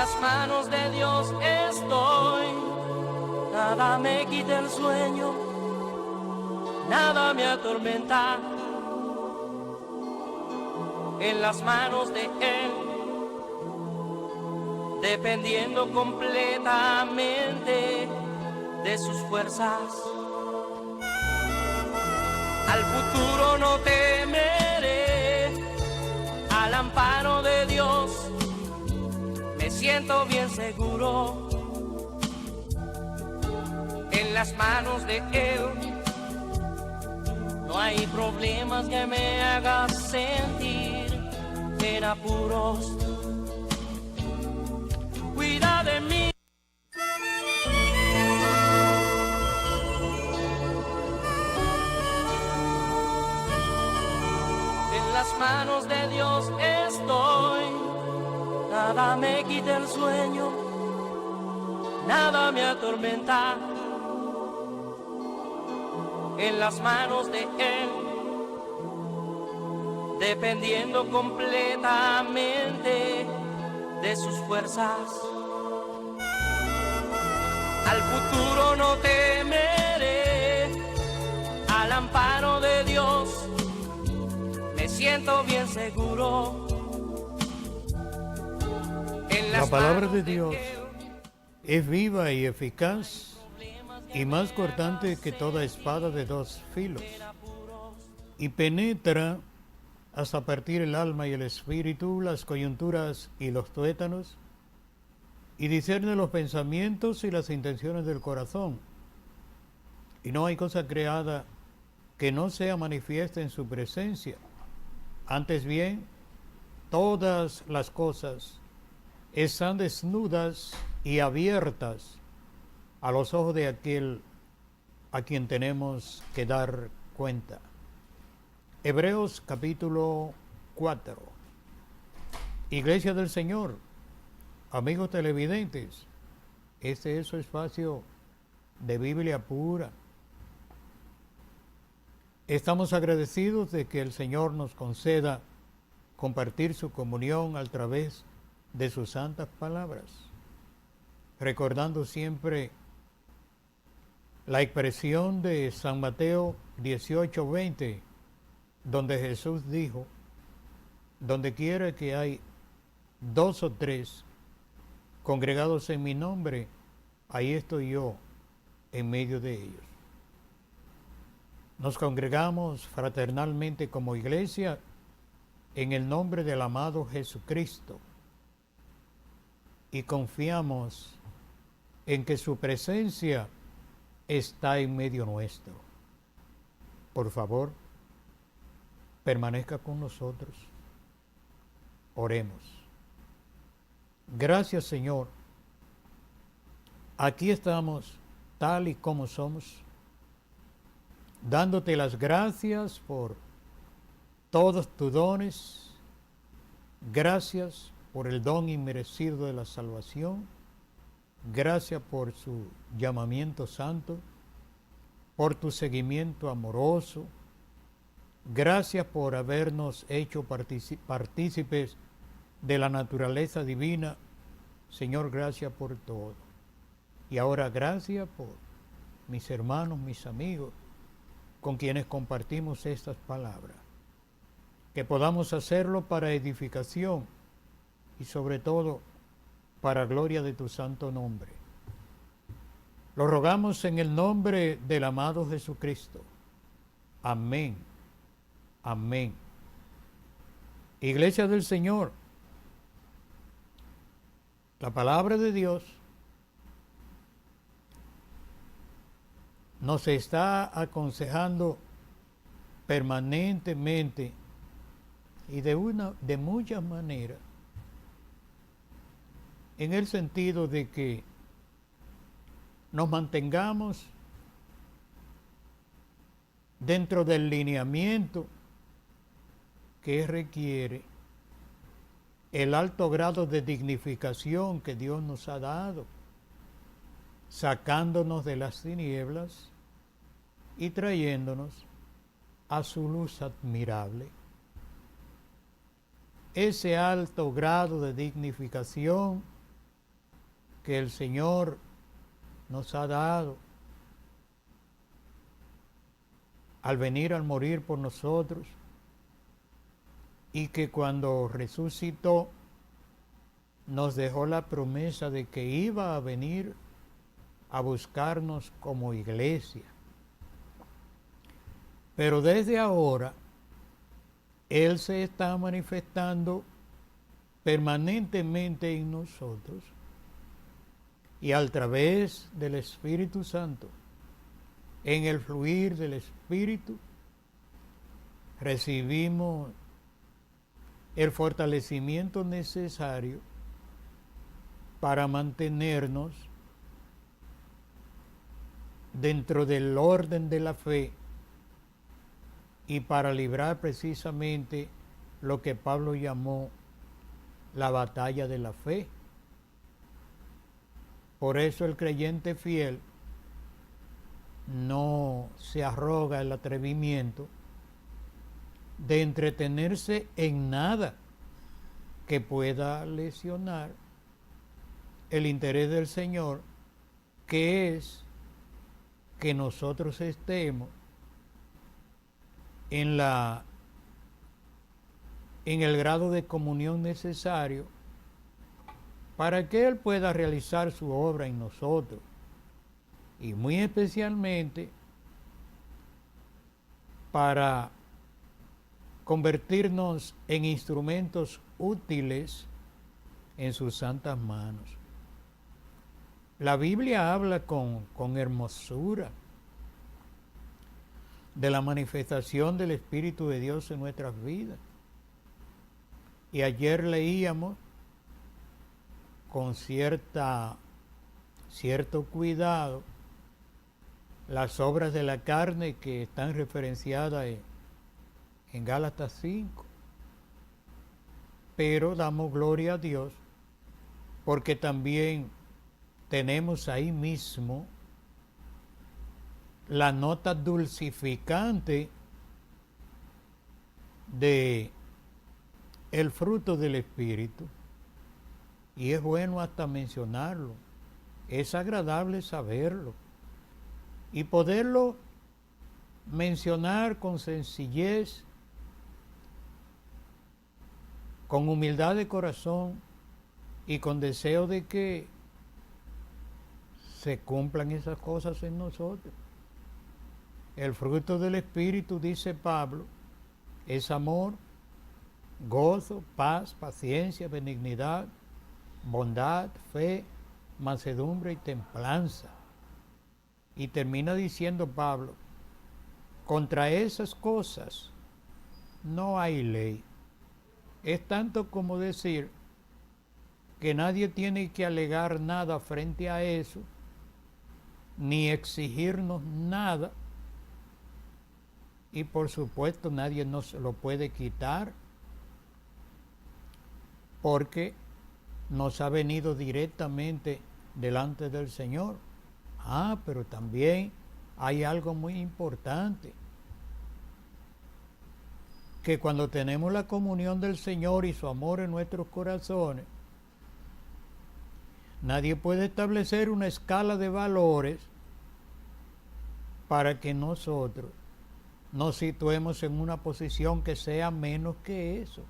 las manos de Dios estoy, nada me quita el sueño, nada me atormenta. En las manos de Él, dependiendo completamente de sus fuerzas. Al futuro no temeré, al amparo de Dios me siento bien seguro. En las manos de Él no hay problemas que me hagan sentir en apuros. Cuida de mí. En las manos de Dios estoy, nada me quita el sueño, nada me atormenta. En las manos de Él, dependiendo completamente de sus fuerzas. Al futuro no temeré, al amparo de Dios me siento bien seguro. En La las palabra de manos Dios es viva y eficaz y más cortante que toda espada de dos filos, y penetra hasta partir el alma y el espíritu, las coyunturas y los tuétanos, y discierne los pensamientos y las intenciones del corazón. Y no hay cosa creada que no sea manifiesta en su presencia. Antes bien, todas las cosas están desnudas y abiertas a los ojos de aquel a quien tenemos que dar cuenta. Hebreos capítulo 4. Iglesia del Señor, amigos televidentes, este es su espacio de Biblia pura. Estamos agradecidos de que el Señor nos conceda compartir su comunión a través de sus santas palabras, recordando siempre la expresión de San Mateo 18:20, donde Jesús dijo: donde quiera que hay 2 o 3 congregados en mi nombre, ahí estoy yo en medio de ellos. Nos congregamos fraternalmente como iglesia en el nombre del amado Jesucristo y confiamos en que su presencia está en medio nuestro. Por favor, permanezca con nosotros. Oremos. Gracias, Señor. Aquí estamos tal y como somos, dándote las gracias por todos tus dones. Gracias por el don inmerecido de la salvación. Gracias por su llamamiento santo, por tu seguimiento amoroso. Gracias por habernos hecho partícipes de la naturaleza divina. Señor, gracias por todo. Y ahora gracias por mis hermanos, mis amigos, con quienes compartimos estas palabras. Que podamos hacerlo para edificación y sobre todo para gloria de tu santo nombre. Lo rogamos en el nombre del amado Jesucristo. Amén. Amén. Iglesia del Señor, la palabra de Dios nos está aconsejando permanentemente y de muchas maneras, en el sentido de que nos mantengamos dentro del lineamiento que requiere el alto grado de dignificación que Dios nos ha dado, sacándonos de las tinieblas y trayéndonos a su luz admirable. Ese alto grado de dignificación que el Señor nos ha dado al venir al morir por nosotros, y que cuando resucitó nos dejó la promesa de que iba a venir a buscarnos como iglesia. Pero desde ahora Él se está manifestando permanentemente en nosotros, y a través del Espíritu Santo, en el fluir del Espíritu, recibimos el fortalecimiento necesario para mantenernos dentro del orden de la fe y para librar precisamente lo que Pablo llamó la batalla de la fe. Por eso el creyente fiel no se arroga el atrevimiento de entretenerse en nada que pueda lesionar el interés del Señor, que es que nosotros estemos en el grado de comunión necesario para que Él pueda realizar su obra en nosotros, y muy especialmente para convertirnos en instrumentos útiles en sus santas manos. La Biblia habla con hermosura de la manifestación del Espíritu de Dios en nuestras vidas. Y ayer leíamos con cierto cuidado las obras de la carne que están referenciadas en Gálatas 5. Pero damos gloria a Dios porque también tenemos ahí mismo la nota dulcificante de el fruto del Espíritu, y es bueno hasta mencionarlo, es agradable saberlo y poderlo mencionar con sencillez, con humildad de corazón y con deseo de que se cumplan esas cosas en nosotros. El fruto del Espíritu, dice Pablo, es amor, gozo, paz, paciencia, benignidad, bondad, fe, mansedumbre y templanza. Y termina diciendo Pablo, contra esas cosas no hay ley. Es tanto como decir que nadie tiene que alegar nada frente a eso, ni exigirnos nada, y por supuesto nadie nos lo puede quitar, porque nos ha venido directamente delante del Señor. Pero también hay algo muy importante, que cuando tenemos la comunión del Señor y su amor en nuestros corazones, nadie puede establecer una escala de valores para que nosotros nos situemos en una posición que sea menos que eso.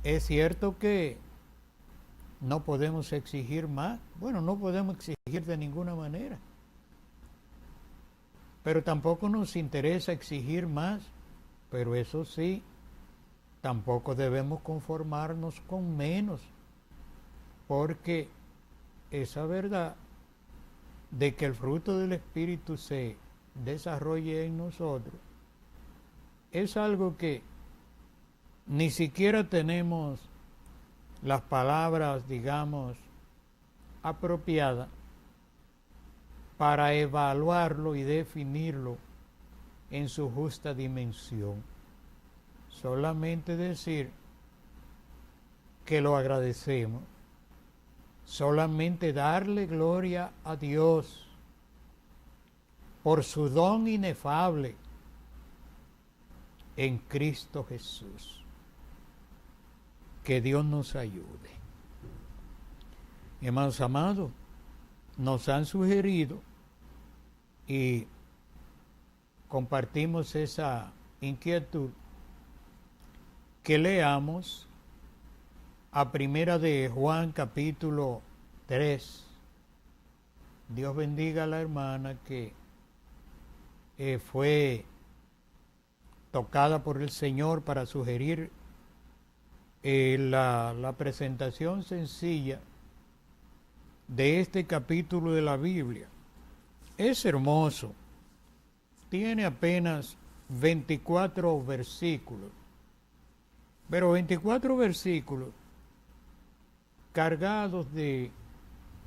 Es cierto que no podemos exigir más. Bueno, no podemos exigir de ninguna manera. Pero tampoco nos interesa exigir más. Pero eso sí, tampoco debemos conformarnos con menos. Porque esa verdad de que el fruto del Espíritu se desarrolle en nosotros es algo que ni siquiera tenemos las palabras, digamos, apropiadas para evaluarlo y definirlo en su justa dimensión. Solamente decir que lo agradecemos, solamente darle gloria a Dios por su don inefable en Cristo Jesús. Que Dios nos ayude. Hermanos amados, nos han sugerido y compartimos esa inquietud que leamos a primera de Juan capítulo 3. Dios bendiga a la hermana que fue tocada por el Señor para sugerir la presentación sencilla de este capítulo de la Biblia. Es hermoso, tiene apenas 24 versículos, pero 24 versículos cargados de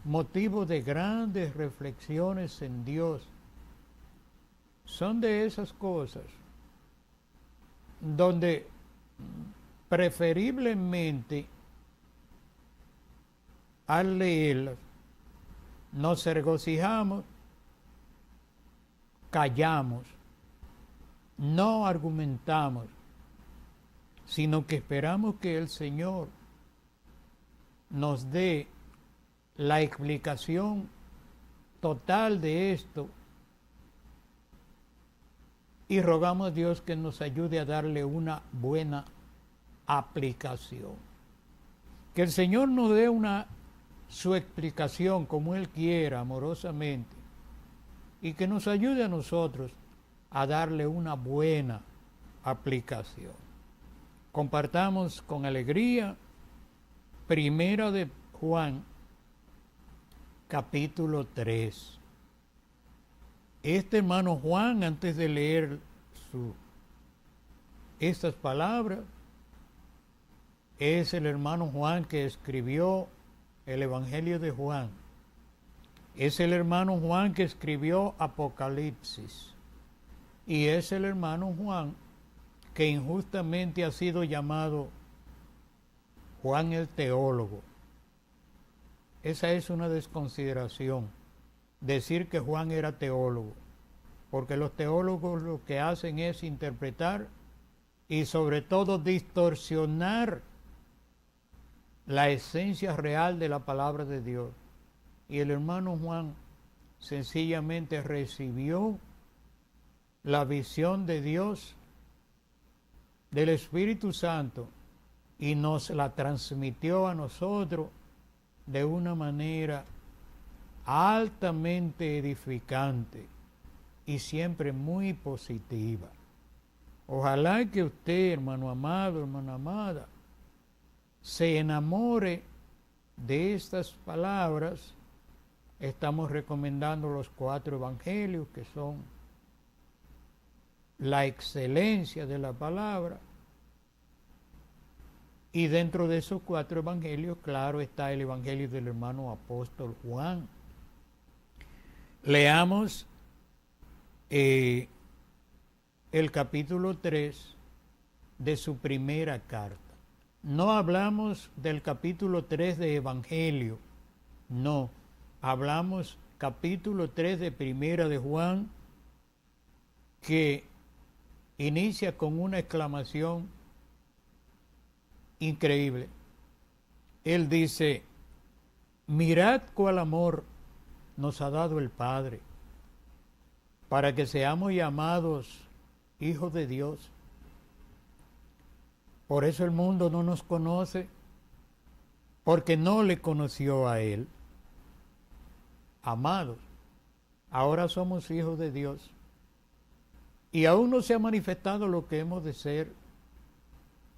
motivos de grandes reflexiones en Dios. Son de esas cosas donde preferiblemente al leerlas nos regocijamos, callamos, no argumentamos, sino que esperamos que el Señor nos dé la explicación total de esto y rogamos a Dios que nos ayude a darle una buena aplicación. Que el Señor nos dé su explicación como Él quiera, amorosamente, y que nos ayude a nosotros a darle una buena aplicación. Compartamos con alegría primera de Juan, capítulo 3. Este hermano Juan, antes de leer estas palabras, es el hermano Juan que escribió el Evangelio de Juan. Es el hermano Juan que escribió Apocalipsis. Y es el hermano Juan que injustamente ha sido llamado Juan el teólogo. Esa es una desconsideración, decir que Juan era teólogo, porque los teólogos lo que hacen es interpretar y sobre todo distorsionar la esencia real de la palabra de Dios. Y el hermano Juan sencillamente recibió la visión de Dios, del Espíritu Santo, y nos la transmitió a nosotros de una manera altamente edificante y siempre muy positiva. Ojalá que usted, hermano amado, hermana amada, se enamore de estas palabras. Estamos recomendando los 4 evangelios, que son la excelencia de la palabra. Y dentro de esos 4 evangelios, claro, está el evangelio del hermano apóstol Juan. Leamos el capítulo 3 de su primera carta. No hablamos del capítulo 3 de Evangelio, no, hablamos capítulo 3 de Primera de Juan, que inicia con una exclamación increíble. Él dice: mirad cuál amor nos ha dado el Padre, para que seamos llamados hijos de Dios. Por eso el mundo no nos conoce, porque no le conoció a Él. Amados, ahora somos hijos de Dios, y aún no se ha manifestado lo que hemos de ser,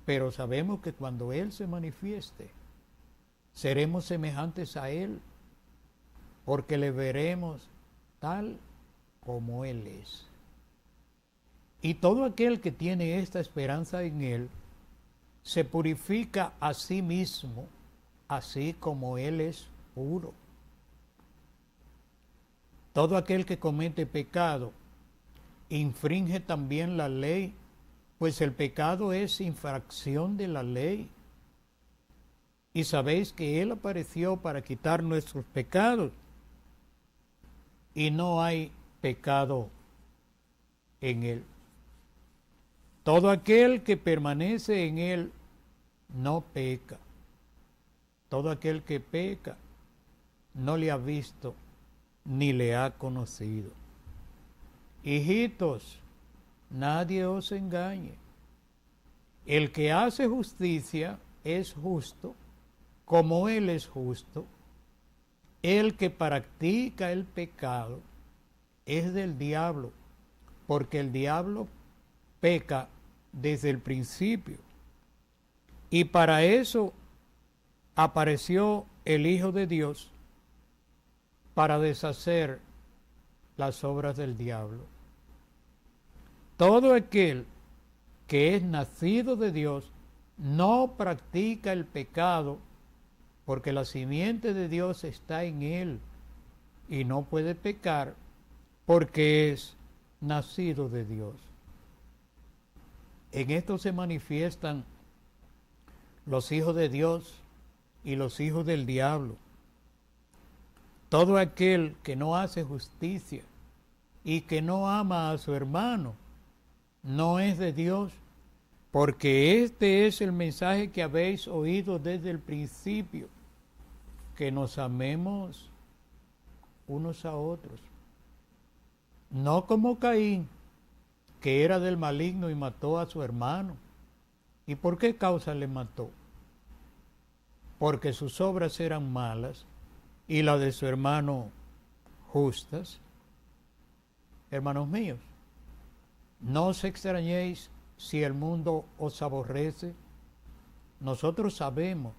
pero sabemos que cuando Él se manifieste, seremos semejantes a Él, porque le veremos tal como Él es. Y todo aquel que tiene esta esperanza en Él, se purifica a sí mismo, así como Él es puro. Todo aquel que comete pecado infringe también la ley, pues el pecado es infracción de la ley. Y sabéis que Él apareció para quitar nuestros pecados, y no hay pecado en Él. Todo aquel que permanece en Él no peca. Todo aquel que peca no le ha visto ni le ha conocido. Hijitos, nadie os engañe. El que hace justicia es justo, como Él es justo. El que practica el pecado es del diablo, porque el diablo peca desde el principio. Y para eso apareció el Hijo de Dios, para deshacer las obras del diablo. Todo aquel que es nacido de Dios no practica el pecado, porque la simiente de Dios está en él y no puede pecar porque es nacido de Dios. En esto se manifiestan los hijos de Dios y los hijos del diablo. Todo aquel que no hace justicia y que no ama a su hermano no es de Dios, porque este es el mensaje que habéis oído desde el principio, que nos amemos unos a otros. No como Caín, que era del maligno y mató a su hermano. ¿Y por qué causa le mató? Porque sus obras eran malas y las de su hermano justas. Hermanos míos, no os extrañéis si el mundo os aborrece. Nosotros sabemos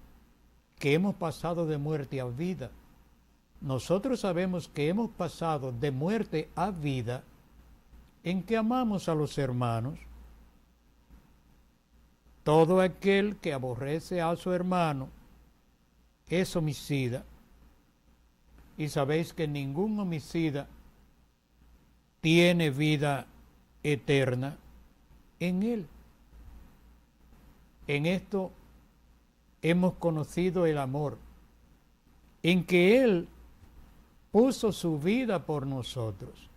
que hemos pasado de muerte a vida. Nosotros sabemos que hemos pasado de muerte a vida en que amamos a los hermanos. Todo aquel que aborrece a su hermano es homicida. Y sabéis que ningún homicida tiene vida eterna en él. En esto hemos conocido el amor, en que Él puso su vida por nosotros.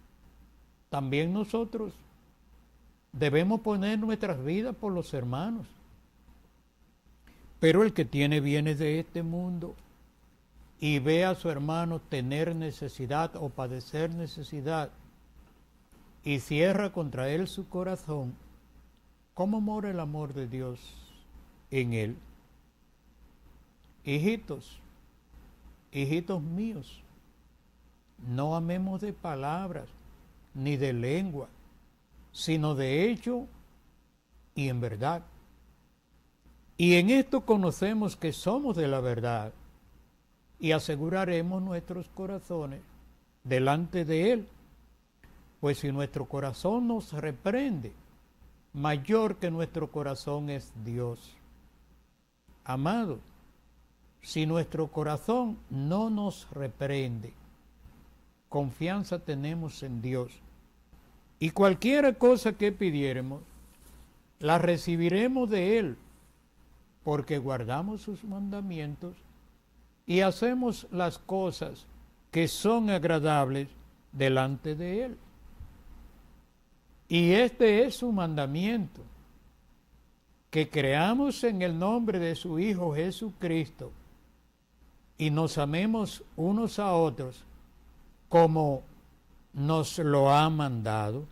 También nosotros debemos poner nuestras vidas por los hermanos. Pero el que tiene bienes de este mundo y ve a su hermano tener necesidad o padecer necesidad y cierra contra él su corazón, ¿cómo mora el amor de Dios en él? Hijitos, hijitos míos, no amemos de palabras ni de lengua, sino de hecho y en verdad. Y en esto conocemos que somos de la verdad y aseguraremos nuestros corazones delante de Él. Pues si nuestro corazón nos reprende, mayor que nuestro corazón es Dios. Amado, si nuestro corazón no nos reprende, confianza tenemos en Dios. Y cualquier cosa que pidiéremos, la recibiremos de Él, porque guardamos sus mandamientos y hacemos las cosas que son agradables delante de Él. Y este es su mandamiento, que creamos en el nombre de su Hijo Jesucristo y nos amemos unos a otros como nos lo ha mandado.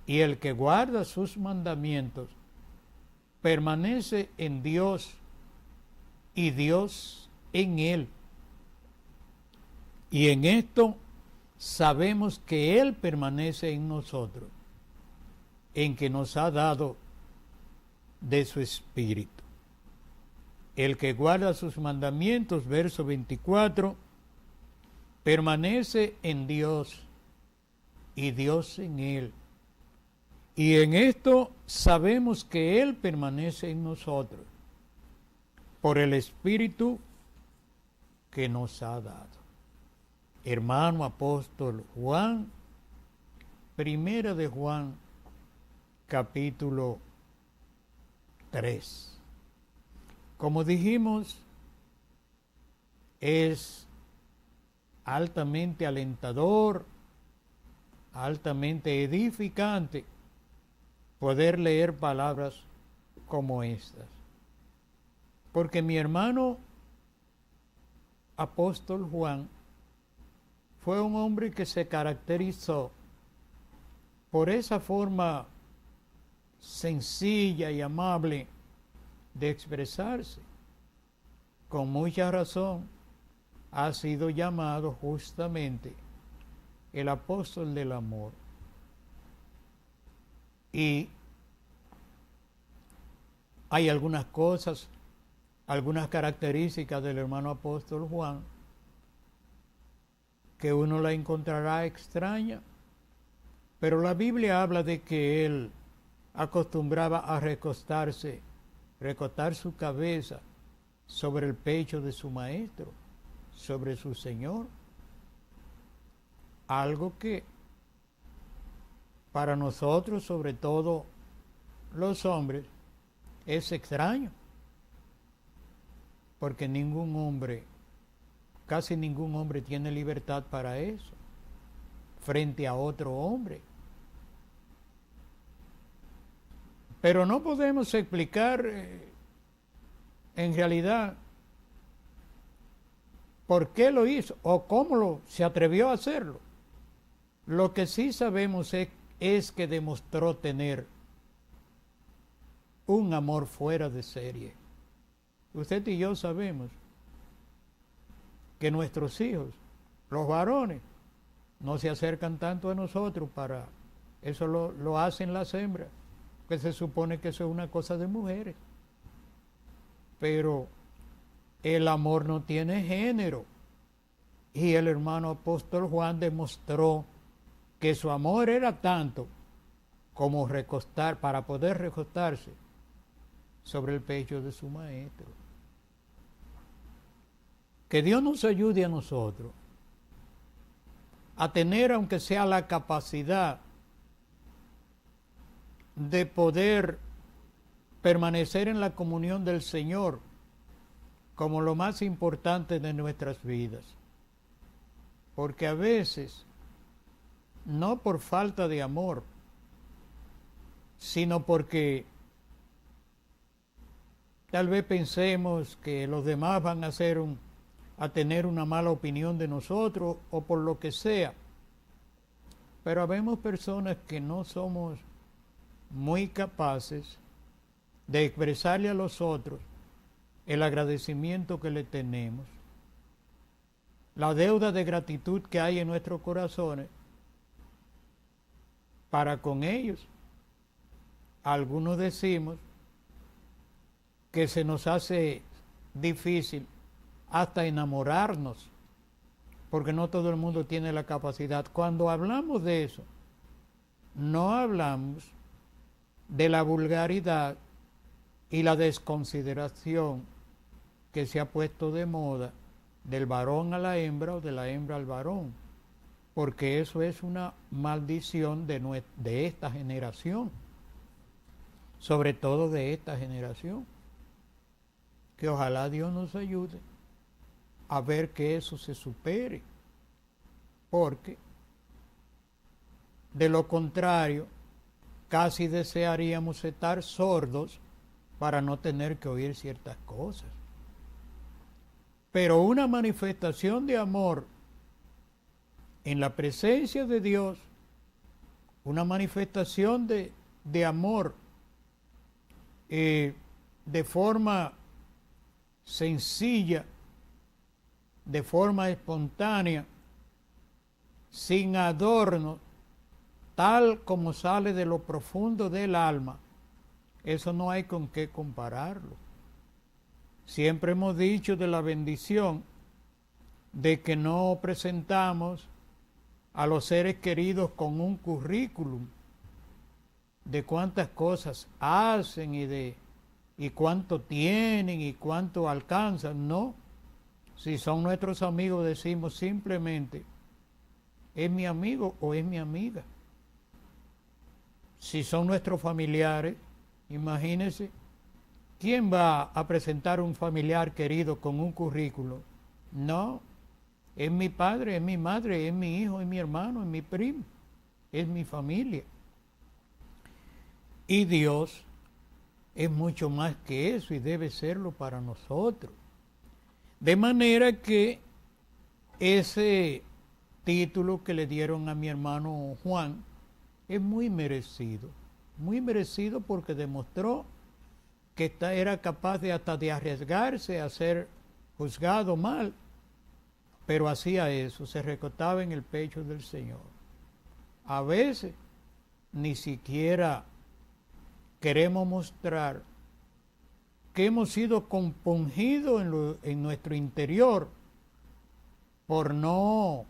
Y el que guarda sus mandamientos permanece en Dios y Dios en él. Y en esto sabemos que Él permanece en nosotros, en que nos ha dado de su Espíritu. El que guarda sus mandamientos, verso 24, permanece en Dios y Dios en Él. Y en esto sabemos que Él permanece en nosotros, por el Espíritu que nos ha dado. Hermano apóstol Juan, primera de Juan, capítulo 3. Como dijimos, es altamente alentador, altamente edificante poder leer palabras como estas. Porque mi hermano apóstol Juan fue un hombre que se caracterizó por esa forma sencilla y amable de expresarse. Con mucha razón ha sido llamado justamente el apóstol del amor. Y hay algunas cosas, algunas características del hermano apóstol Juan que uno la encontrará extraña, pero la Biblia habla de que él acostumbraba a recostar su cabeza sobre el pecho de su maestro, sobre su Señor. Algo que para nosotros, sobre todo los hombres, es extraño, porque casi ningún hombre tiene libertad para eso, frente a otro hombre. Pero no podemos explicar en realidad por qué lo hizo o cómo se atrevió a hacerlo. Lo que sí sabemos es que demostró tener un amor fuera de serie. Usted y yo sabemos que nuestros hijos, los varones, no se acercan tanto a nosotros para eso, lo hacen las hembras, que se supone que eso es una cosa de mujeres. Pero el amor no tiene género, y el hermano apóstol Juan demostró que su amor era tanto como para poder recostarse sobre el pecho de su maestro. Que Dios nos ayude a nosotros a tener, aunque sea la capacidad de poder permanecer en la comunión del Señor como lo más importante de nuestras vidas. Porque a veces, no por falta de amor, sino porque tal vez pensemos que los demás van a tener una mala opinión de nosotros o por lo que sea. Pero habemos personas que no somos muy capaces de expresarle a los otros el agradecimiento que le tenemos, la deuda de gratitud que hay en nuestros corazones para con ellos. Algunos decimos que se nos hace difícil hasta enamorarnos, porque no todo el mundo tiene la capacidad. Cuando hablamos de eso, no hablamos de la vulgaridad y la desconsideración que se ha puesto de moda del varón a la hembra o de la hembra al varón, porque eso es una maldición de esta generación, sobre todo de esta generación, que ojalá Dios nos ayude a ver que eso se supere, porque de lo contrario casi desearíamos estar sordos para no tener que oír ciertas cosas. Pero una manifestación de amor en la presencia de Dios, una manifestación de amor de forma sencilla, de forma espontánea, sin adorno, tal como sale de lo profundo del alma, eso no hay con qué compararlo. Siempre hemos dicho de la bendición de que no presentamos a los seres queridos con un currículum de cuántas cosas hacen y cuánto tienen y cuánto alcanzan. No, si son nuestros amigos decimos simplemente es mi amigo o es mi amiga. Si son nuestros familiares, imagínense, ¿quién va a presentar un familiar querido con un currículo? No, es mi padre, es mi madre, es mi hijo, es mi hermano, es mi primo, es mi familia. Y Dios es mucho más que eso y debe serlo para nosotros. De manera que ese título que le dieron a mi hermano Juan es muy merecido porque demostró que era capaz de hasta de arriesgarse a ser juzgado mal, pero hacía eso, se recostaba en el pecho del Señor. A veces ni siquiera queremos mostrar que hemos sido compungidos en nuestro interior por no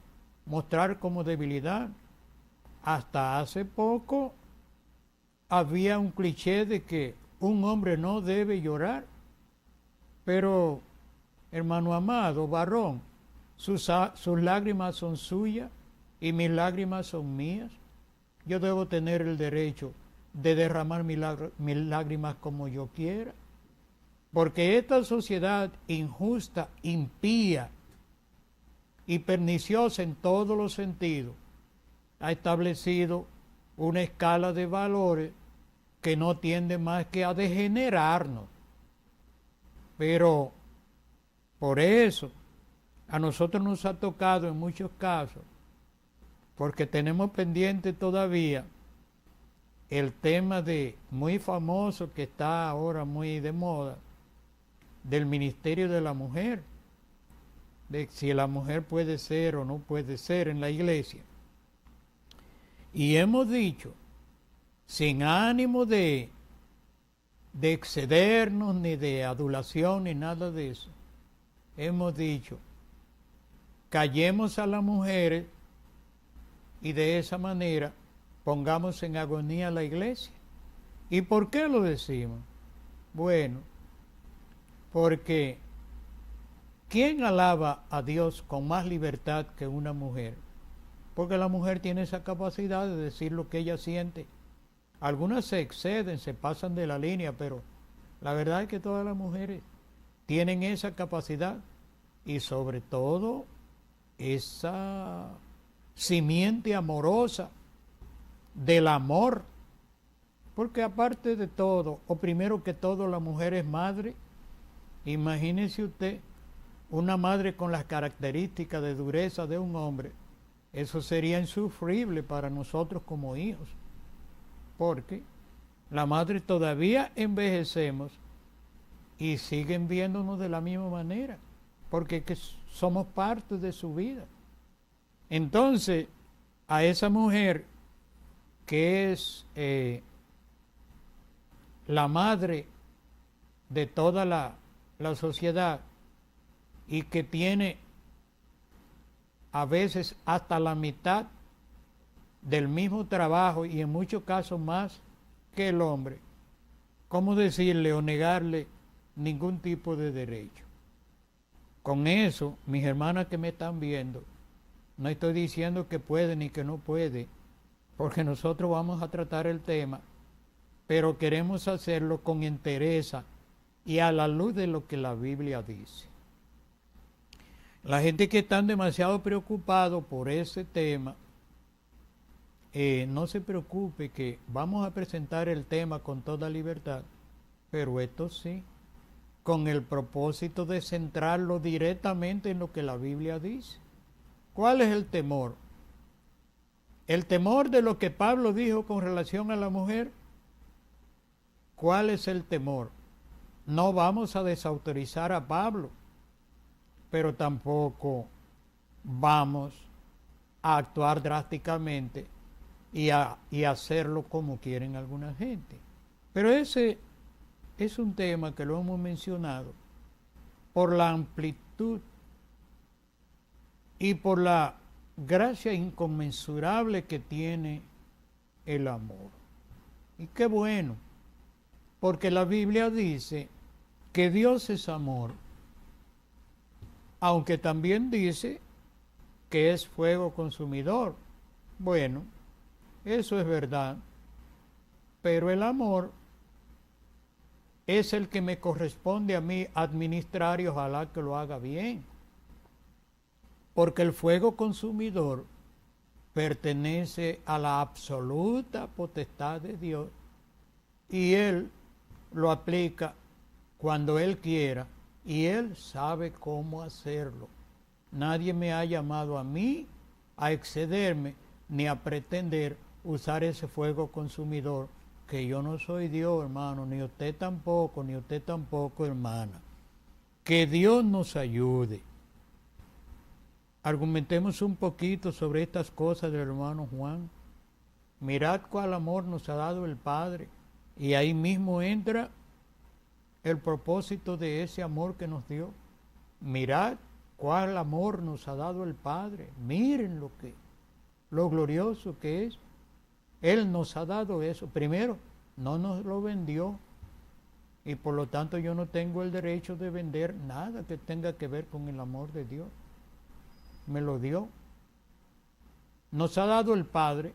mostrar como debilidad. Hasta hace poco había un cliché de que un hombre no debe llorar, pero hermano amado, varón, sus lágrimas son suyas y mis lágrimas son mías. Yo debo tener el derecho de derramar mis lágrimas como yo quiera, porque esta sociedad injusta, impía y perniciosa en todos los sentidos ha establecido una escala de valores que no tiende más que a degenerarnos. Pero por eso a nosotros nos ha tocado en muchos casos, porque tenemos pendiente todavía el tema de muy famoso que está ahora muy de moda, del ministerio de la mujer, de si la mujer puede ser o no puede ser en la iglesia. Y hemos dicho, sin ánimo de excedernos, ni de adulación, ni nada de eso, hemos dicho, callemos a las mujeres y de esa manera pongamos en agonía a la iglesia. ¿Y por qué lo decimos? Bueno, porque ¿quién alaba a Dios con más libertad que una mujer? Porque la mujer tiene esa capacidad de decir lo que ella siente. Algunas se exceden, se pasan de la línea, pero la verdad es que todas las mujeres tienen esa capacidad y sobre todo esa simiente amorosa del amor, porque aparte de todo, o primero que todo, la mujer es madre. Imagínese usted una madre con las características de dureza de un hombre. Eso sería insufrible para nosotros como hijos, porque la madre todavía envejecemos y siguen viéndonos de la misma manera, porque es que somos parte de su vida. Entonces, a esa mujer que es la madre de toda la sociedad y que tiene a veces hasta la mitad del mismo trabajo y en muchos casos más que el hombre, ¿cómo decirle o negarle ningún tipo de derecho? Con eso, mis hermanas que me están viendo, no estoy diciendo que puede ni que no puede, porque nosotros vamos a tratar el tema, pero queremos hacerlo con entereza y a la luz de lo que la Biblia dice. La gente que están demasiado preocupados por ese tema, no se preocupe que vamos a presentar el tema con toda libertad, pero esto sí, con el propósito de centrarlo directamente en lo que la Biblia dice. ¿Cuál es el temor? El temor de lo que Pablo dijo con relación a la mujer. ¿Cuál es el temor? No vamos a desautorizar a Pablo, pero tampoco vamos a actuar drásticamente y hacerlo como quieren alguna gente. Pero ese es un tema que lo hemos mencionado por la amplitud y por la gracia inconmensurable que tiene el amor. Y qué bueno, porque la Biblia dice que Dios es amor, aunque también dice que es fuego consumidor. Bueno, eso es verdad, pero el amor es el que me corresponde a mí administrar y ojalá que lo haga bien, porque el fuego consumidor pertenece a la absoluta potestad de Dios y Él lo aplica cuando Él quiera y Él sabe cómo hacerlo. Nadie me ha llamado a mí a excederme ni a pretender usar ese fuego consumidor, que yo no soy Dios, hermano, ni usted tampoco, hermana. Que Dios nos ayude. Argumentemos un poquito sobre estas cosas del hermano Juan. Mirad cuál amor nos ha dado el Padre. Y ahí mismo entra el propósito de ese amor que nos dio. Mirad cuál amor nos ha dado el Padre. Miren lo glorioso que es. Él nos ha dado eso. Primero, no nos lo vendió. Y por lo tanto yo no tengo el derecho de vender nada que tenga que ver con el amor de Dios. Me lo dio. Nos ha dado el Padre,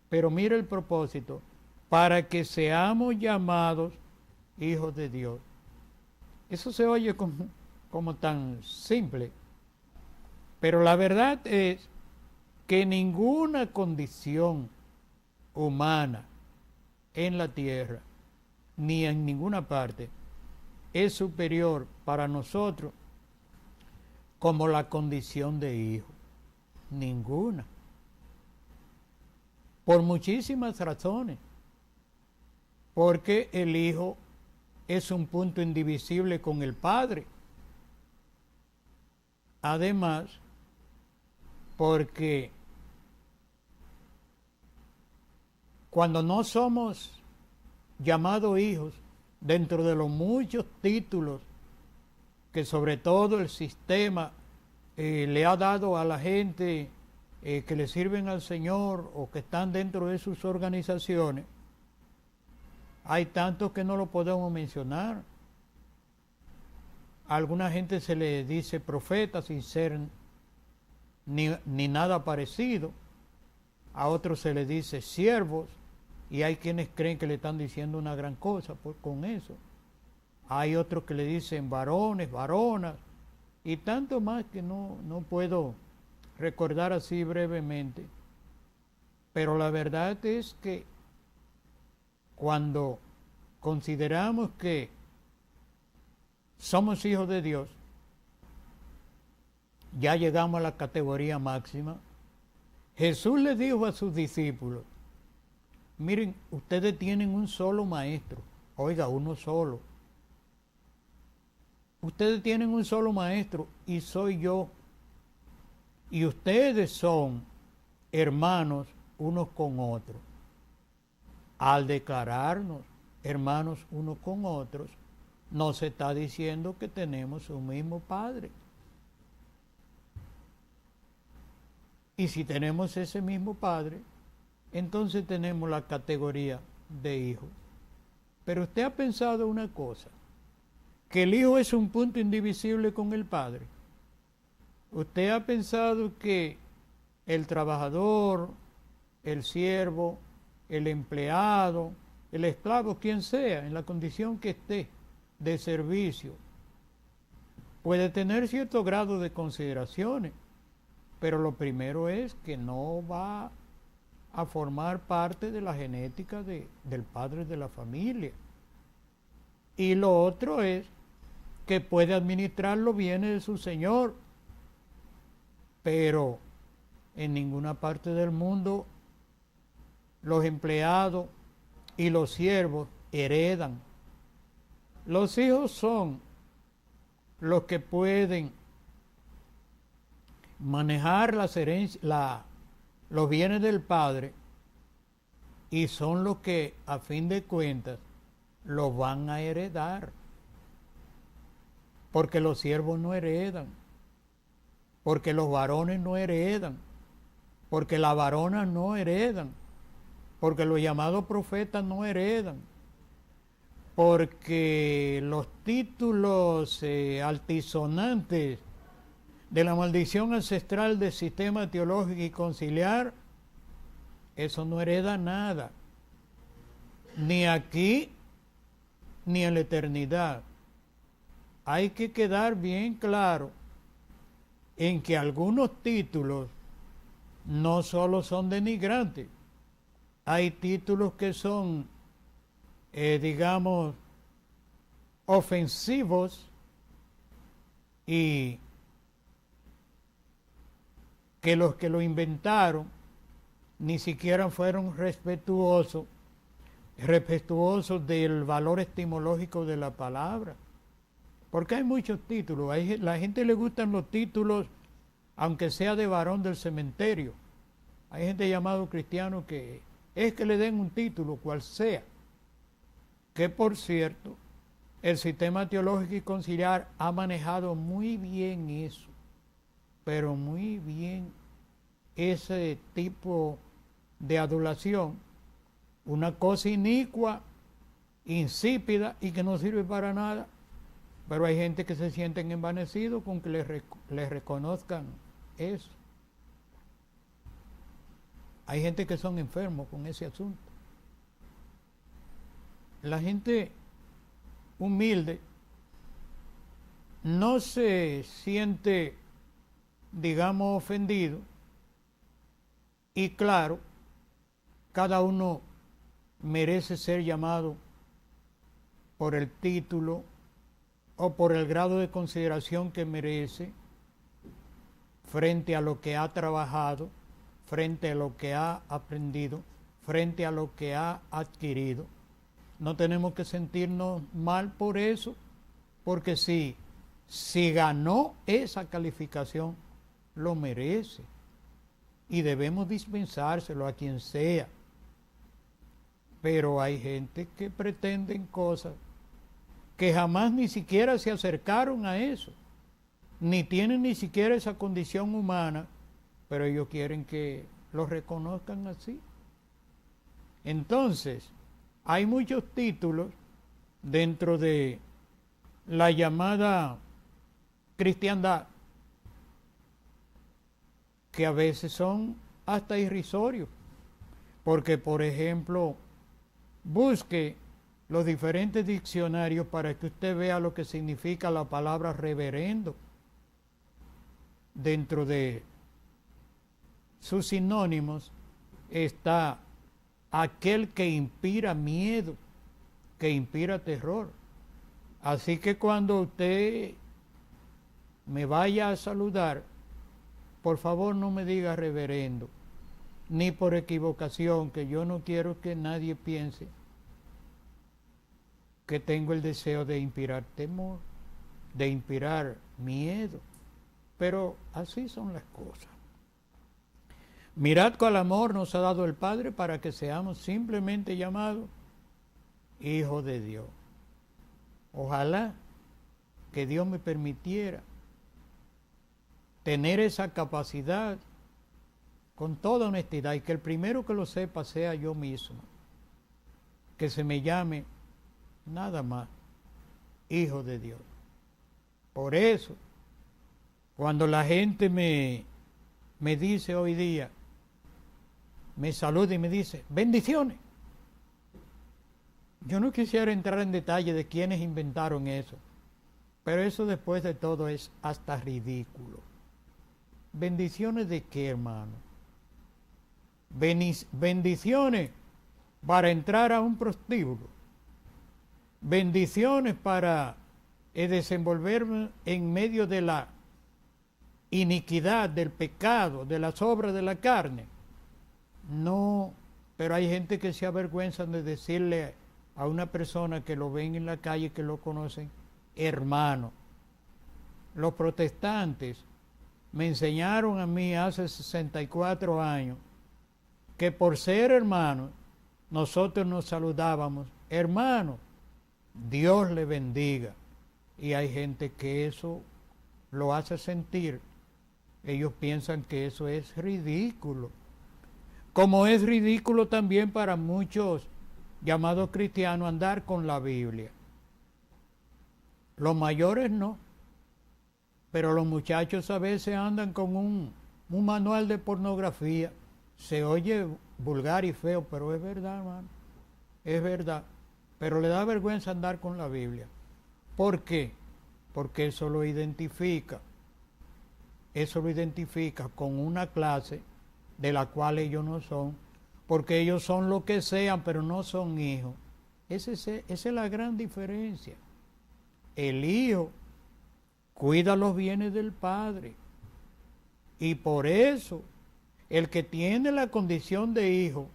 pero mira el propósito, para que seamos llamados hijos de Dios. Eso se oye como tan simple, pero la verdad es que ninguna condición humana en la tierra, ni en ninguna parte, es superior para nosotros como la condición de hijo. Ninguna. Por muchísimas razones. Porque el hijo es un punto indivisible con el Padre. Además, porque cuando no somos llamados hijos, dentro de los muchos títulos que sobre todo el sistema le ha dado a la gente que le sirven al Señor o que están dentro de sus organizaciones, hay tantos que no lo podemos mencionar. A alguna gente se le dice profeta sin ser ni nada parecido. A otros se le dice siervos, y hay quienes creen que le están diciendo una gran cosa con eso. Hay otros que le dicen varones, varonas, y tanto más que no puedo recordar así brevemente. Pero la verdad es que cuando consideramos que somos hijos de Dios, ya llegamos a la categoría máxima. Jesús le dijo a sus discípulos, miren, ustedes tienen un solo maestro, oiga, uno solo. Ustedes tienen un solo maestro y soy yo. Y ustedes son hermanos unos con otros. Al declararnos hermanos unos con otros, no se está diciendo que tenemos un mismo Padre. Y si tenemos ese mismo Padre, entonces tenemos la categoría de hijo. Pero usted ha pensado una cosa, que el hijo es un punto indivisible con el Padre. Usted ha pensado que el trabajador, el siervo, el empleado, el esclavo, quien sea, en la condición que esté de servicio, puede tener cierto grado de consideraciones, pero lo primero es que no va a formar parte de la genética del padre de la familia. Y lo otro es que puede administrar los bienes de su señor, pero en ninguna parte del mundo los empleados y los siervos heredan. Los hijos son los que pueden manejar los bienes del padre, y son los que a fin de cuentas los van a heredar, porque los siervos no heredan, porque los varones no heredan, porque las varonas no heredan, porque los llamados profetas no heredan, porque los títulos altisonantes de la maldición ancestral del sistema teológico y conciliar, eso no hereda nada, ni aquí ni en la eternidad. Hay que quedar bien claro en que algunos títulos no solo son denigrantes, hay títulos que son, digamos, ofensivos y que los que lo inventaron ni siquiera fueron respetuosos del valor etimológico de la palabra. Porque hay muchos títulos, la gente le gustan los títulos, aunque sea de varón del cementerio. Hay gente llamado cristiano que es que le den un título, cual sea. Que por cierto, el sistema teológico y conciliar ha manejado muy bien eso, pero muy bien ese tipo de adulación, una cosa inicua, insípida y que no sirve para nada, pero hay gente que se sienten envanecidos con que les reconozcan eso. Hay gente que son enfermos con ese asunto. La gente humilde no se siente, digamos, ofendido, y claro, cada uno merece ser llamado por el título o por el grado de consideración que merece frente a lo que ha trabajado, frente a lo que ha aprendido, frente a lo que ha adquirido. No tenemos que sentirnos mal por eso, porque si ganó esa calificación, lo merece. Y debemos dispensárselo a quien sea. Pero hay gente que pretenden cosas que jamás ni siquiera se acercaron a eso, ni tienen ni siquiera esa condición humana, pero ellos quieren que lo reconozcan así. Entonces, hay muchos títulos dentro de la llamada cristiandad que a veces son hasta irrisorios, porque por ejemplo, busque los diferentes diccionarios para que usted vea lo que significa la palabra reverendo. Dentro de sus sinónimos está aquel que inspira miedo, que inspira terror. Así que cuando usted me vaya a saludar, por favor no me diga reverendo, ni por equivocación, que yo no quiero que nadie piense que tengo el deseo de inspirar temor, de inspirar miedo. Pero así son las cosas. Mirad cuál amor nos ha dado el Padre para que seamos simplemente llamados hijos de Dios. Ojalá que Dios me permitiera tener esa capacidad con toda honestidad y que el primero que lo sepa sea yo mismo. Que se me llame nada más hijo de Dios. Por eso, cuando la gente me dice hoy día, me saluda y me dice, bendiciones. Yo no quisiera entrar en detalle de quiénes inventaron eso, pero eso después de todo es hasta ridículo. ¿Bendiciones de qué, hermano? Bendiciones para entrar a un prostíbulo. Bendiciones para desenvolverme en medio de la iniquidad, del pecado, de las obras de la carne. No, pero hay gente que se avergüenza de decirle a una persona que lo ven en la calle, que lo conocen, hermano. Los protestantes me enseñaron a mí hace 64 años que por ser hermanos, nosotros nos saludábamos, hermano, Dios le bendiga. Y hay gente que eso lo hace sentir. Ellos piensan que eso es ridículo. Como es ridículo también para muchos llamados cristianos andar con la Biblia. Los mayores no, pero los muchachos a veces andan con un manual de pornografía. Se oye vulgar y feo, pero es verdad, hermano. Es verdad. Pero le da vergüenza andar con la Biblia. ¿Por qué? Porque eso lo identifica. Eso lo identifica con una clase de la cual ellos no son, porque ellos son lo que sean, pero no son hijos. Esa es la gran diferencia. El hijo cuida los bienes del padre. Y por eso, el que tiene la condición de hijo,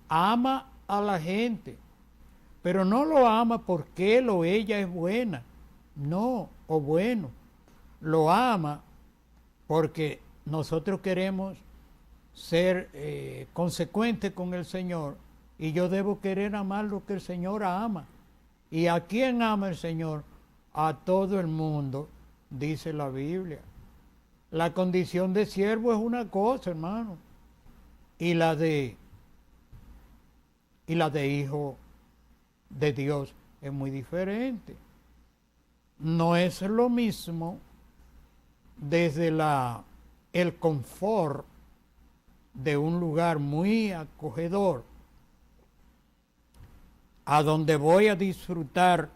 ama a la gente, pero no lo ama porque él o ella es buena, no, o bueno, lo ama porque nosotros queremos ser consecuentes con el Señor, y yo debo querer amar lo que el Señor ama. ¿Y a quién ama el Señor? A todo el mundo, dice la Biblia. La condición de siervo es una cosa, hermano, y la de hijo de Dios es muy diferente. No es lo mismo desde el confort de un lugar muy acogedor, a donde voy a disfrutar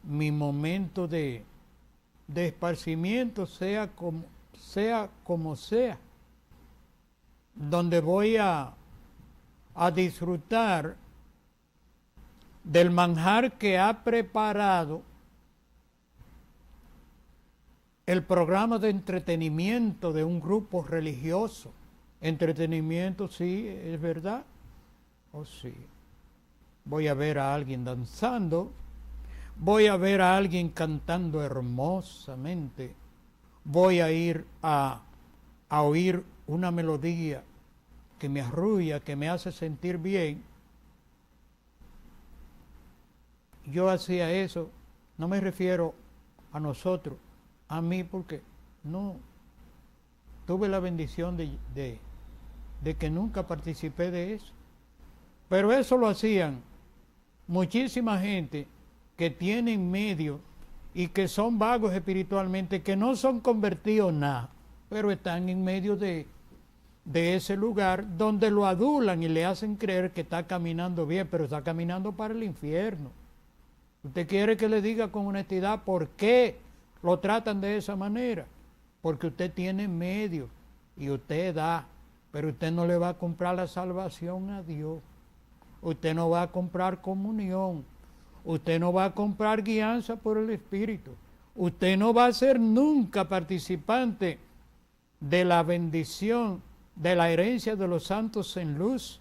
mi momento de esparcimiento, sea como sea, donde voy a disfrutar del manjar que ha preparado el programa de entretenimiento de un grupo religioso. Entretenimiento, sí, es verdad. Oh, sí. Voy a ver a alguien danzando, voy a ver a alguien cantando hermosamente, voy a ir a oír una melodía que me arrulla, que me hace sentir bien. Yo hacía eso, no me refiero a nosotros, a mí, porque no, tuve la bendición de que nunca participé de eso. Pero eso lo hacían muchísima gente que tienen medios y que son vagos espiritualmente, que no son convertidos nada, pero están en medio de ese lugar donde lo adulan y le hacen creer que está caminando bien, pero está caminando para el infierno. ¿Usted quiere que le diga con honestidad por qué lo tratan de esa manera? Porque usted tiene medios y usted da, pero usted no le va a comprar la salvación a Dios. Usted no va a comprar comunión. Usted no va a comprar guianza por el Espíritu. Usted no va a ser nunca participante de la bendición, de la herencia de los santos en luz,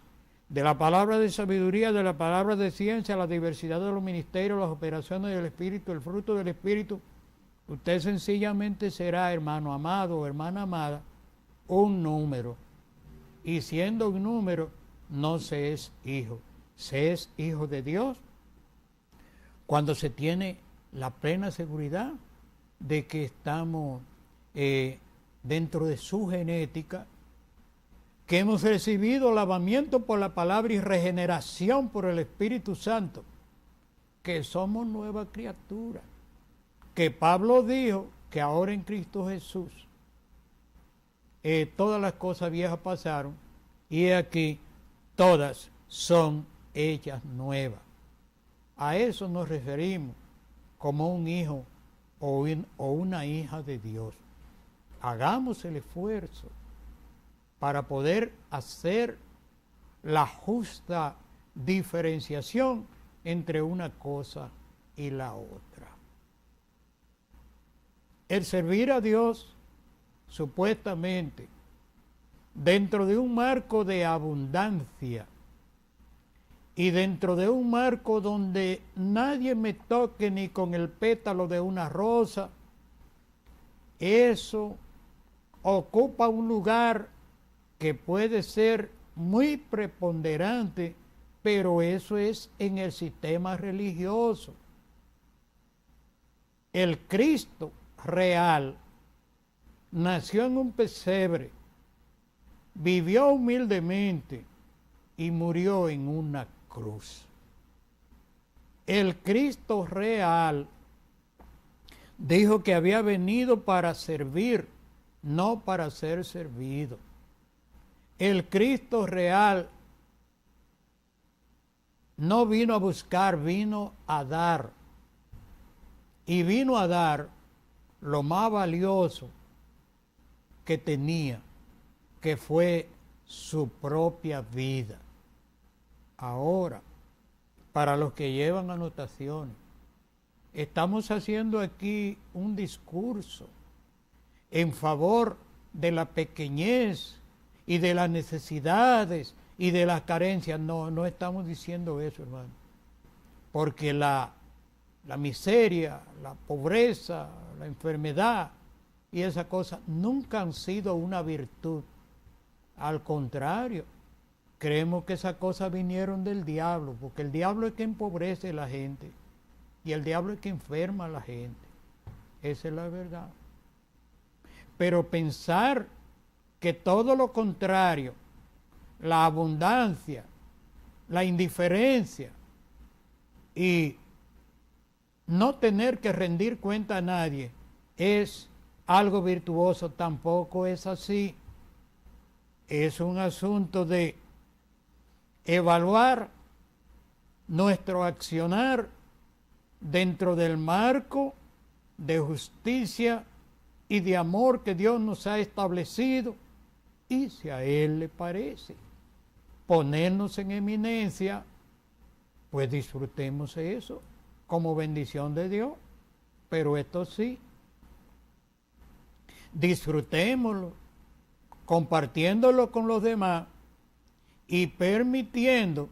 de la palabra de sabiduría, de la palabra de ciencia, la diversidad de los ministerios, las operaciones del Espíritu, el fruto del Espíritu. Usted sencillamente será, hermano amado o hermana amada, un número. Y siendo un número, no se es hijo. Se es hijo de Dios cuando se tiene la plena seguridad de que estamos dentro de su genética, que hemos recibido lavamiento por la palabra y regeneración por el Espíritu Santo, que somos nueva criatura, que Pablo dijo que ahora en Cristo Jesús todas las cosas viejas pasaron y aquí todas son hechas nuevas. A eso nos referimos como un hijo o una hija de Dios. Hagamos el esfuerzo para poder hacer la justa diferenciación entre una cosa y la otra. El servir a Dios, supuestamente, dentro de un marco de abundancia y dentro de un marco donde nadie me toque ni con el pétalo de una rosa, eso ocupa un lugar que puede ser muy preponderante, pero eso es en el sistema religioso. El Cristo real nació en un pesebre, vivió humildemente y murió en una cruz. El Cristo real dijo que había venido para servir, no para ser servido. El Cristo real no vino a buscar, vino a dar. Y vino a dar lo más valioso que tenía, que fue su propia vida. Ahora, para los que llevan anotaciones, estamos haciendo aquí un discurso en favor de la pequeñez y de las necesidades y de las carencias. No, no estamos diciendo eso, hermano. Porque la miseria, la pobreza, la enfermedad y esas cosas nunca han sido una virtud. Al contrario, creemos que esas cosas vinieron del diablo, porque el diablo es que empobrece a la gente y el diablo es que enferma a la gente. Esa es la verdad. Pero pensar que todo lo contrario, la abundancia, la indiferencia y no tener que rendir cuenta a nadie es algo virtuoso, tampoco es así. Es un asunto de evaluar nuestro accionar dentro del marco de justicia y de amor que Dios nos ha establecido, y si a Él le parece ponernos en eminencia, pues disfrutemos eso como bendición de Dios. Pero esto sí, disfrutémoslo, compartiéndolo con los demás y permitiendo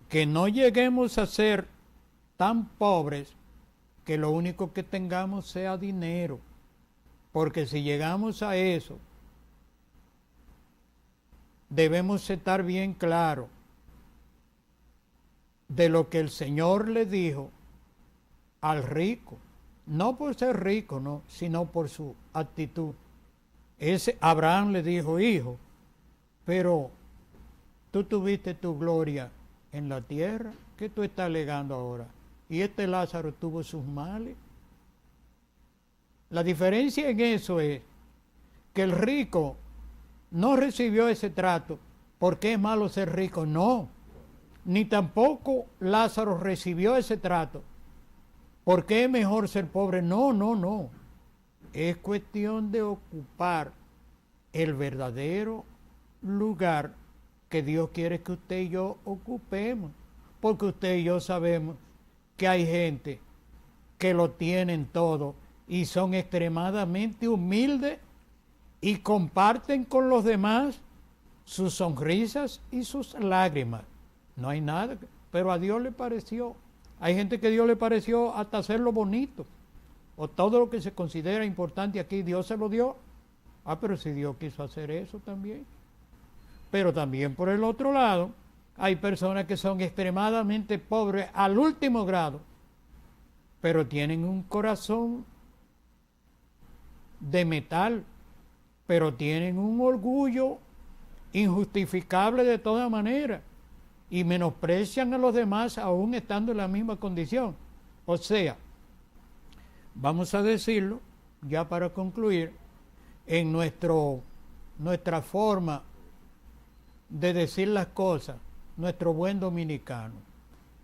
que no lleguemos a ser tan pobres que lo único que tengamos sea dinero. Porque si llegamos a eso, debemos estar bien claros de lo que el Señor le dijo al rico, no por ser rico, no, sino por su actitud. Abraham le dijo: hijo, pero tú tuviste tu gloria en la tierra, ¿qué tú estás alegando ahora? Y este Lázaro tuvo sus males. La diferencia en eso es que el rico no recibió ese trato porque es malo ser rico, no. Ni tampoco Lázaro recibió ese trato porque es mejor ser pobre, no, no, no. Es cuestión de ocupar el verdadero lugar que Dios quiere que usted y yo ocupemos, porque usted y yo sabemos que hay gente que lo tienen todo y son extremadamente humildes y comparten con los demás sus sonrisas y sus lágrimas. No hay nada, pero a Dios le pareció. Hay gente que a Dios le pareció hasta hacerlo bonito, o todo lo que se considera importante aquí, Dios se lo dio. Pero si Dios quiso hacer eso también. Pero también por el otro lado, hay personas que son extremadamente pobres al último grado, pero tienen un corazón de metal, pero tienen un orgullo injustificable de toda manera y menosprecian a los demás aún estando en la misma condición. O sea, vamos a decirlo ya para concluir, en nuestra forma de decir las cosas, nuestro buen dominicano,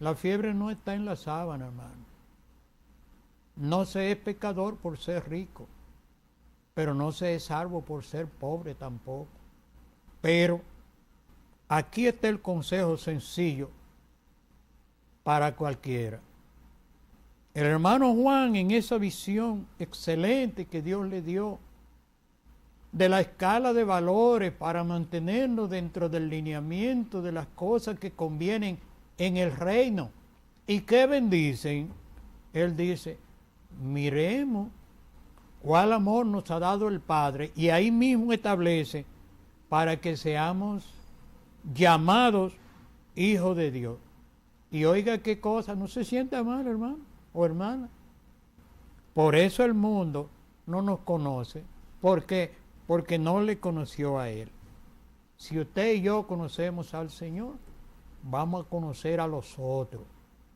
la fiebre no está en la sábana, hermano. No se es pecador por ser rico, pero no se es salvo por ser pobre tampoco. Pero aquí está el consejo sencillo para cualquiera. El hermano Juan, en esa visión excelente que Dios le dio de la escala de valores para mantenernos dentro del lineamiento de las cosas que convienen en el reino y que bendicen, él dice: miremos cuál amor nos ha dado el Padre, y ahí mismo establece para que seamos llamados hijos de Dios. Y oiga qué cosa, no se sienta mal, hermano o hermana. Por eso el mundo no nos conoce. ¿Por qué? Porque no le conoció a Él. Si usted y yo conocemos al Señor, vamos a conocer a los otros,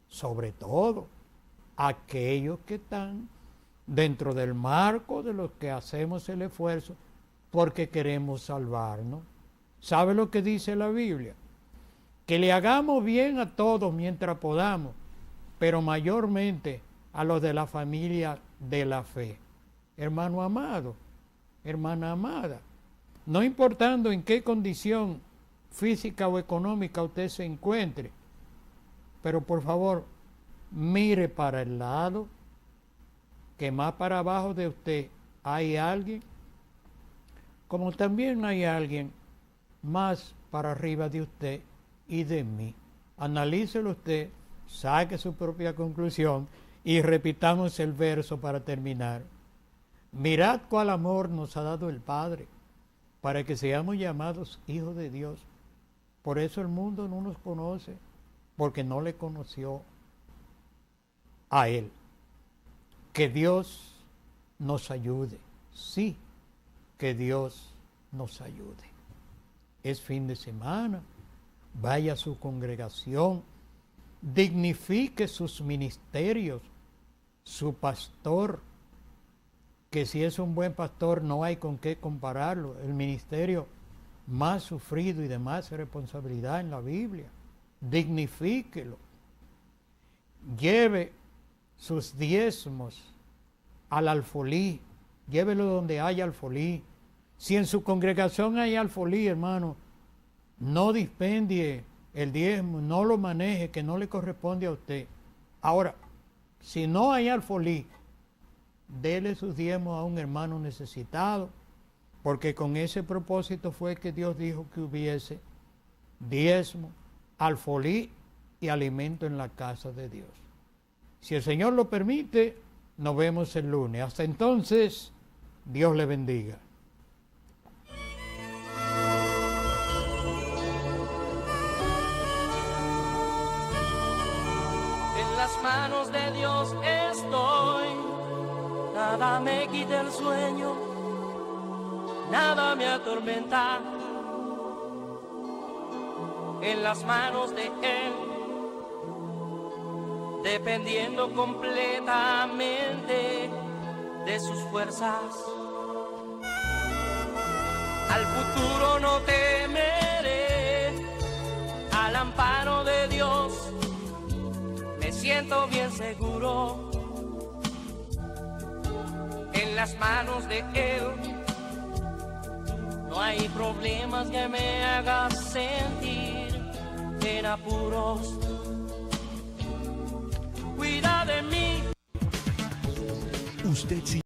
sobre todo aquellos que están dentro del marco de los que hacemos el esfuerzo porque queremos salvarnos. ¿Sabe lo que dice la Biblia? Que le hagamos bien a todos mientras podamos, pero mayormente a los de la familia de la fe. Hermano amado, hermana amada, no importando en qué condición física o económica usted se encuentre, pero por favor, mire para el lado, que más para abajo de usted hay alguien como también hay alguien más para arriba de usted y de mí. Analícelo usted, saque su propia conclusión y repitamos el verso para terminar. Mirad cuál amor nos ha dado el Padre, para que seamos llamados hijos de Dios. Por eso el mundo no nos conoce, porque no le conoció a Él. Que Dios nos ayude. Sí, que Dios nos ayude. Es fin de semana. Vaya a su congregación. Dignifique sus ministerios. Su pastor, que si es un buen pastor no hay con qué compararlo. El ministerio más sufrido y de más responsabilidad en la Biblia. Dignifíquelo. Lleve sus diezmos al alfolí. Llévelo donde haya alfolí. Si en su congregación hay alfolí, hermano, no dispendie el diezmo, no lo maneje, que no le corresponde a usted. Ahora, si no hay alfolí, dele sus diezmos a un hermano necesitado, porque con ese propósito fue que Dios dijo que hubiese diezmo, alfolí y alimento en la casa de Dios. Si el Señor lo permite, nos vemos el lunes. Hasta entonces, Dios le bendiga. En las manos de Dios estoy, nada me quita el sueño, nada me atormenta. En las manos de Él, dependiendo completamente de sus fuerzas. Al futuro no temeré, al amparo de Dios me siento bien seguro. En las manos de Él no hay problemas que me hagan sentir en apuros. Cuida de mí. Usted sí.